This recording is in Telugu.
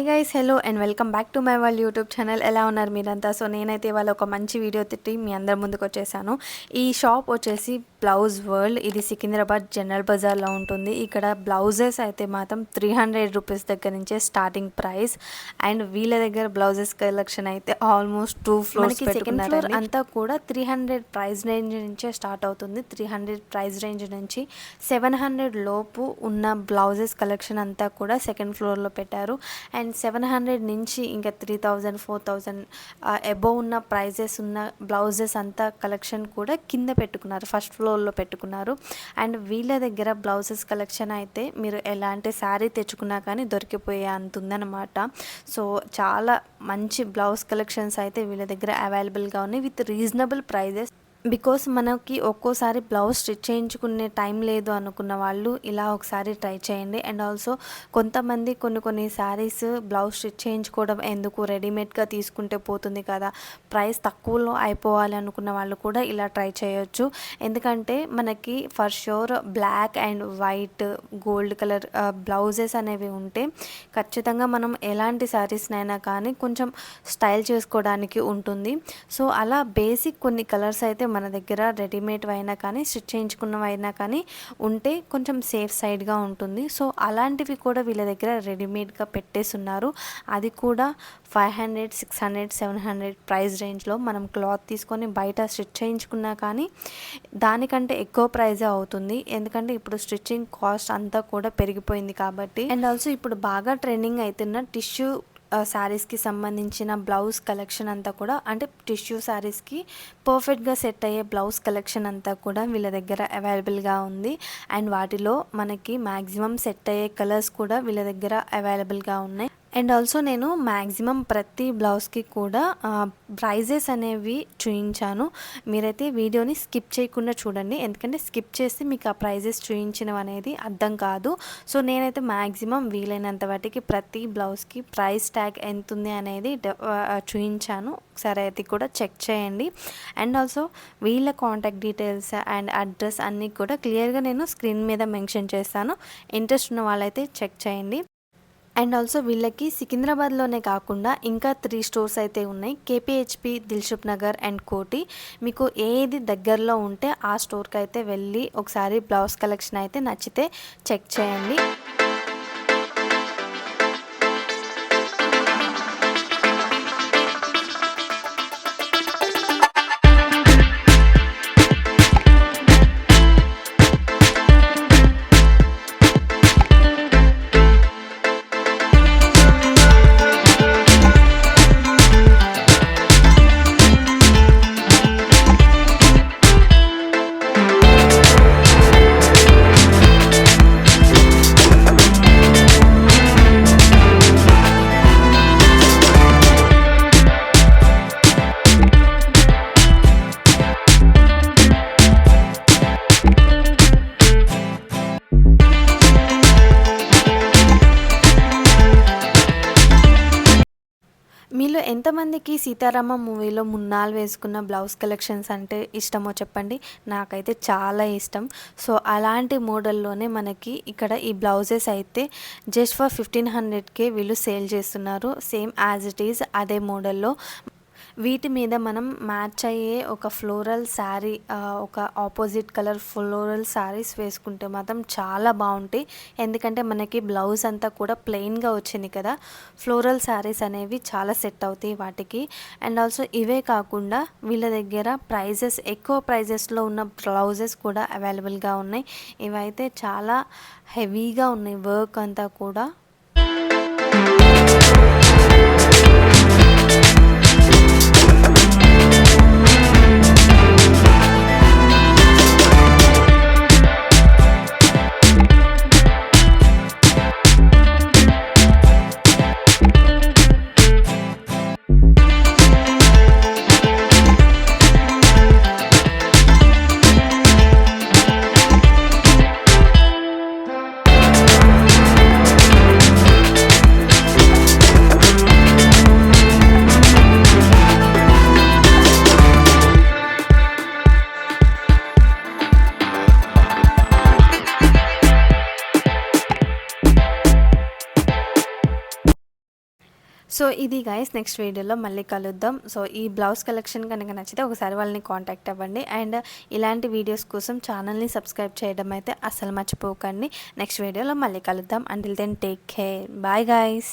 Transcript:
Hi guys, hello and welcome back to my world YouTube channel. ఎలా ఉన్నారు మీరంతా? సో నేనైతే ఇవాళ ఒక మంచి వీడియో తిట్టి మీ అందరి ముందుకు వచ్చేసాను. ఈ షాప్ వచ్చేసి బ్లౌజ్ వరల్డ్. ఇది సికింద్రాబాద్ జనరల్ బజార్లో ఉంటుంది. ఇక్కడ బ్లౌజెస్ అయితే మాత్రం 300 రూపీస్ దగ్గర నుంచే స్టార్టింగ్ ప్రైస్. అండ్ వీళ్ళ దగ్గర బ్లౌజెస్ కలెక్షన్ అయితే ఆల్మోస్ట్ 2 ఫ్లోర్స్ సెకండ్ ఫ్లోర్ అంతా కూడా 300 ప్రైస్ రేంజ్ నుంచే స్టార్ట్ అవుతుంది. 300 ప్రైస్ రేంజ్ నుంచి 700 లోపు ఉన్న బ్లౌజెస్ కలెక్షన్ అంతా కూడా సెకండ్ ఫ్లోర్లో పెట్టారు. అండ్ 700 నుంచి ఇంకా 3000 4000 అబోవ్ ఉన్న ప్రైజెస్ ఉన్న బ్లౌజెస్ అంతా కలెక్షన్ కూడా కింద పెట్టుకున్నారు, ఫస్ట్ ఫ్లోర్లో పెట్టుకున్నారు. అండ్ వీళ్ళ దగ్గర బ్లౌజెస్ కలెక్షన్ అయితే మీరు ఎలాంటి శారీ తెచ్చుకున్నా కానీ దొరికిపోయే అంత ఉందన్నమాట. సో చాలా మంచి బ్లౌజ్ కలెక్షన్స్ అయితే వీళ్ళ దగ్గర అవైలబుల్గా ఉన్నాయి విత్ రీజనబుల్ ప్రైజెస్. బికాస్ మనకి ఒక్కోసారి బ్లౌజ్ స్టిచ్ చేయించుకునే టైం లేదు అనుకున్న వాళ్ళు ఇలా ఒకసారి ట్రై చేయండి. అండ్ ఆల్సో కొంతమంది కొన్ని శారీస్ బ్లౌజ్ స్టిచ్ చేయించుకోవడం ఎందుకు, రెడీమేడ్గా తీసుకుంటే పోతుంది కదా, ప్రైస్ తక్కువలో అయిపోవాలి అనుకున్న వాళ్ళు కూడా ఇలా ట్రై చేయొచ్చు. ఎందుకంటే మనకి for sure black and white gold colour blouses అనేవి ఉంటే ఖచ్చితంగా మనం ఎలాంటి శారీస్నైనా కానీ కొంచెం స్టైల్ చేసుకోవడానికి ఉంటుంది. సో అలా బేసిక్ కొన్ని కలర్స్ అయితే మన దగ్గర రెడీమేడ్ అయినా కానీ స్టిచ్ చేయించుకున్నవైనా కానీ ఉంటే కొంచెం సేఫ్ సైడ్గా ఉంటుంది. సో అలాంటివి కూడా వీళ్ళ దగ్గర రెడీమేడ్గా పెట్టేస్తున్నారు. అది కూడా 500 600 700 ప్రైస్ రేంజ్లో. మనం క్లాత్ తీసుకొని బయట స్టిచ్ చేయించుకున్నా కానీ దానికంటే ఎక్కువ ప్రైజే అవుతుంది. ఎందుకంటే ఇప్పుడు స్టిచ్చింగ్ కాస్ట్ అంతా కూడా పెరిగిపోయింది కాబట్టి. అండ్ ఆల్సో ఇప్పుడు బాగా ట్రెండింగ్ అవుతున్న టిష్యూ శారీస్కి సంబంధించిన బ్లౌజ్ కలెక్షన్ అంతా కూడా, అంటే టిష్యూ శారీస్కి పర్ఫెక్ట్గా సెట్ అయ్యే బ్లౌజ్ కలెక్షన్ అంతా కూడా వీళ్ళ దగ్గర అవైలబుల్గా ఉంది. అండ్ వాటిలో మనకి మ్యాక్సిమం సెట్ అయ్యే కలర్స్ కూడా వీళ్ళ దగ్గర అవైలబుల్గా ఉన్నాయి. అండ్ ఆల్సో నేను మ్యాక్సిమం ప్రతి బ్లౌజ్కి కూడా ప్రైజెస్ అనేవి చూపించాను. మీరైతే వీడియోని స్కిప్ చేయకుండా చూడండి, ఎందుకంటే స్కిప్ చేసి మీకు ఆ ప్రైజెస్ చూపించినవి అనేది అర్థం కాదు. సో నేనైతే మ్యాక్సిమం వీలైనంత వాటికి ప్రతి బ్లౌజ్కి ప్రైస్ ట్యాగ్ ఎంత ఉంది అనేది చూపించాను. ఒకసారి అయితే కూడా చెక్ చేయండి. అండ్ ఆల్సో వీళ్ళ కాంటాక్ట్ డీటెయిల్స్ అండ్ అడ్రస్ అన్నీ కూడా క్లియర్గా నేను స్క్రీన్ మీద మెన్షన్ చేస్తాను. ఇంట్రెస్ట్ ఉన్న వాళ్ళైతే చెక్ చేయండి. అండ్ ఆల్సో వీళ్ళకి సికింద్రాబాద్లోనే కాకుండా ఇంకా 3 స్టోర్స్ అయితే ఉన్నాయి. కేపీహెచ్పి, దిల్సుఖ్ నగర్ అండ్ కోటి. మీకు ఏది దగ్గరలో ఉంటే ఆ స్టోర్కి అయితే వెళ్ళి ఒకసారి బ్లౌజ్ కలెక్షన్ అయితే నచ్చితే చెక్ చేయండి. మీలో ఎంతమందికి సీతారామ మూవీలో మున్నాలు వేసుకున్న బ్లౌజ్ కలెక్షన్స్ అంటే ఇష్టమో చెప్పండి. నాకైతే చాలా ఇష్టం. సో అలాంటి మోడల్లోనే మనకి ఇక్కడ ఈ బ్లౌజెస్ అయితే జస్ట్ ఫర్ 1500కే వీళ్ళు సేల్ చేస్తున్నారు. సేమ్ యాజ్ ఇట్ ఈజ్ అదే మోడల్లో. వీటి మీద మనం మ్యాచ్ అయ్యే ఒక ఫ్లోరల్ శారీ, ఒక ఆపోజిట్ కలర్ ఫ్లోరల్ శారీస్ వేసుకుంటే మాత్రం చాలా బాగుంటాయి. ఎందుకంటే మనకి బ్లౌజ్ అంతా కూడా ప్లెయిన్గా వచ్చింది కదా, ఫ్లోరల్ శారీస్ అనేవి చాలా సెట్ అవుతాయి వాటికి. అండ్ ఆల్సో ఇవే కాకుండా వీళ్ళ దగ్గర ప్రైజెస్, ఎక్కువ ప్రైజెస్లో ఉన్న బ్లౌజెస్ కూడా అవైలబుల్గా ఉన్నాయి. ఇవైతే చాలా హెవీగా ఉన్నాయి వర్క్ అంతా కూడా. సో ఇది గైస్, నెక్స్ట్ వీడియోలో మళ్ళీ కలుద్దాం. సో ఈ బ్లౌజ్ కలెక్షన్ కనుక నచ్చితే ఒకసారి వాళ్ళని కాంటాక్ట్ అవ్వండి. అండ్ ఇలాంటి వీడియోస్ కోసం ఛానల్ని సబ్స్క్రైబ్ చేయడం అయితే అస్సలు మర్చిపోకండి. నెక్స్ట్ వీడియోలో మళ్ళీ కలుద్దాం. Until then take care. Bye guys.